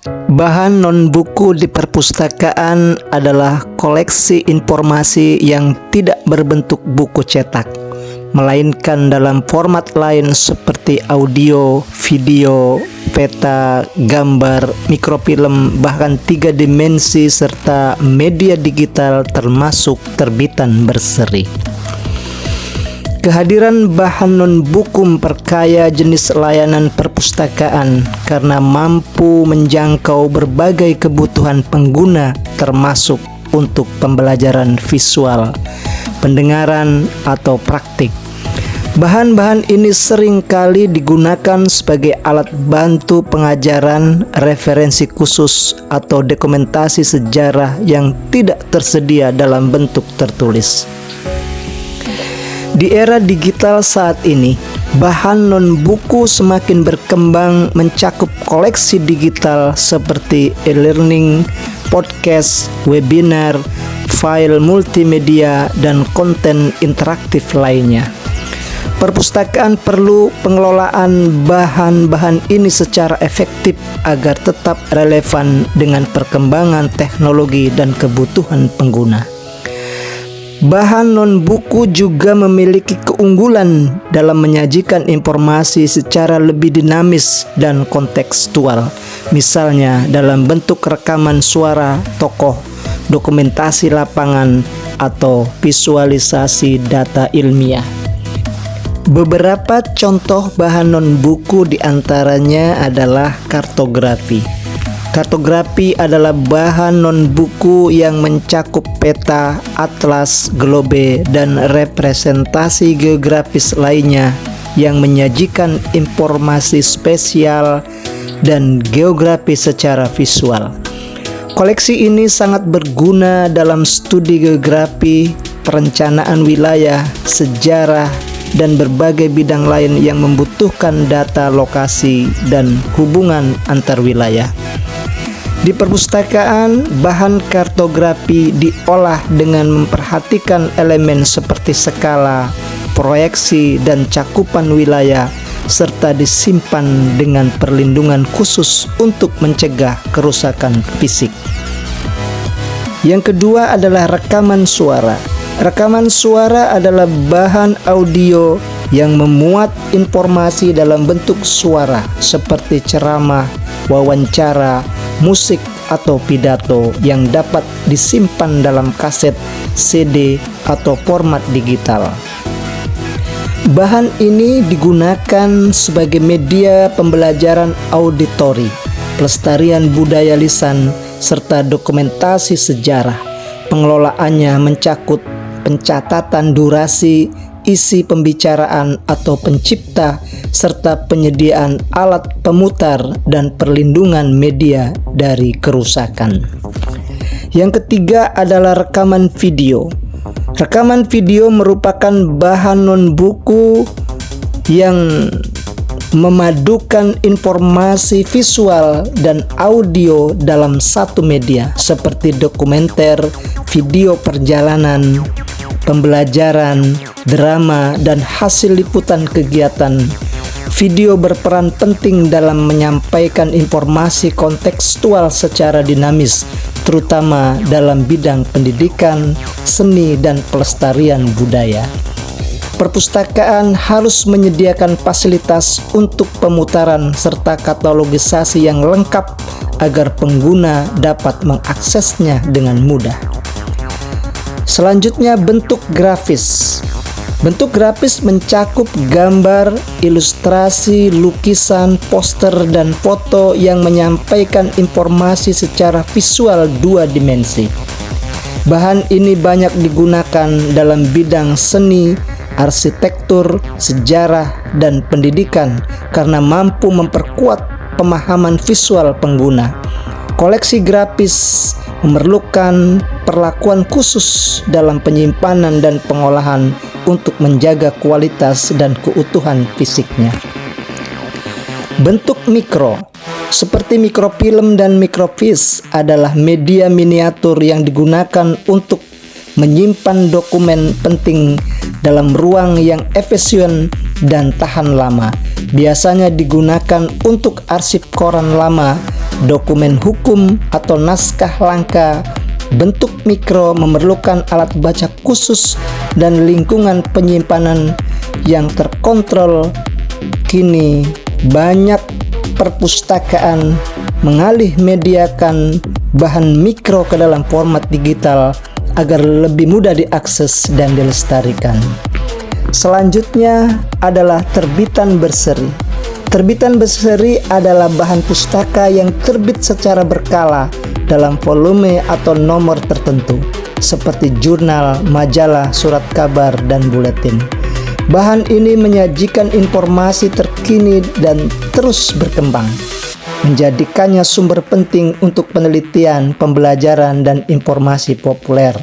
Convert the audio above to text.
Bahan non-buku di perpustakaan adalah koleksi informasi yang tidak berbentuk buku cetak, melainkan dalam format lain seperti audio, video, peta, gambar, mikrofilm, bahkan 3 dimensi serta media digital termasuk terbitan berseri. Kehadiran bahan non-buku memperkaya jenis layanan perpustakaan karena mampu menjangkau berbagai kebutuhan pengguna termasuk untuk pembelajaran visual, pendengaran, atau praktik. Bahan-bahan ini seringkali digunakan sebagai alat bantu pengajaran, referensi khusus, atau dokumentasi sejarah yang tidak tersedia dalam bentuk tertulis. Di era digital saat ini, bahan non-buku semakin berkembang mencakup koleksi digital seperti e-learning, podcast, webinar, file multimedia, dan konten interaktif lainnya. Perpustakaan perlu pengelolaan bahan-bahan ini secara efektif agar tetap relevan dengan perkembangan teknologi dan kebutuhan pengguna. Bahan non-buku juga memiliki keunggulan dalam menyajikan informasi secara lebih dinamis dan kontekstual, misalnya dalam bentuk rekaman suara tokoh, dokumentasi lapangan, atau visualisasi data ilmiah. Beberapa contoh bahan non-buku diantaranya adalah kartografi. Kartografi adalah bahan non-buku yang mencakup peta, atlas, globe, dan representasi geografis lainnya yang menyajikan informasi spesial dan geografi secara visual. Koleksi ini sangat berguna dalam studi geografi, perencanaan wilayah, sejarah, dan berbagai bidang lain yang membutuhkan data lokasi dan hubungan antar wilayah. Di perpustakaan, bahan kartografi diolah dengan memperhatikan elemen seperti skala, proyeksi, dan cakupan wilayah, serta disimpan dengan perlindungan khusus untuk mencegah kerusakan fisik. Yang kedua adalah rekaman suara. Rekaman suara adalah bahan audio yang memuat informasi dalam bentuk suara seperti ceramah, wawancara, musik, atau pidato yang dapat disimpan dalam kaset, CD, atau format digital. Bahan ini digunakan sebagai media pembelajaran auditori, pelestarian budaya lisan, serta dokumentasi sejarah. Pengelolaannya mencakup pencatatan durasi, isi pembicaraan atau pencipta, serta penyediaan alat pemutar dan perlindungan media dari kerusakan. Yang ketiga adalah rekaman video. Rekaman video merupakan bahan non-buku yang memadukan informasi visual dan audio dalam satu media seperti dokumenter, video perjalanan, pembelajaran, drama, dan hasil liputan kegiatan. Video berperan penting dalam menyampaikan informasi kontekstual secara dinamis, terutama dalam bidang pendidikan, seni, dan pelestarian budaya. Perpustakaan harus menyediakan fasilitas untuk pemutaran serta katalogisasi yang lengkap agar pengguna dapat mengaksesnya dengan mudah. Selanjutnya, bentuk grafis. Bentuk grafis mencakup gambar, ilustrasi, lukisan, poster, dan foto yang menyampaikan informasi secara visual 2 dimensi. Bahan ini banyak digunakan dalam bidang seni, arsitektur, sejarah, dan pendidikan karena mampu memperkuat pemahaman visual pengguna. Koleksi grafis memerlukan perlakuan khusus dalam penyimpanan dan pengolahan untuk menjaga kualitas dan keutuhan fisiknya. Bentuk mikro, seperti mikrofilm dan mikrofis, adalah media miniatur yang digunakan untuk menyimpan dokumen penting dalam ruang yang efisien dan tahan lama. Biasanya digunakan untuk arsip koran lama, dokumen hukum atau naskah langka bentuk mikro memerlukan alat baca khusus dan lingkungan penyimpanan yang terkontrol. Kini banyak perpustakaan mengalih mediakan bahan mikro ke dalam format digital agar lebih mudah diakses dan dilestarikan. Selanjutnya adalah terbitan berseri. Terbitan berseri adalah bahan pustaka yang terbit secara berkala dalam volume atau nomor tertentu, seperti jurnal, majalah, surat kabar, dan buletin. Bahan ini menyajikan informasi terkini dan terus berkembang, menjadikannya sumber penting untuk penelitian, pembelajaran, dan informasi populer.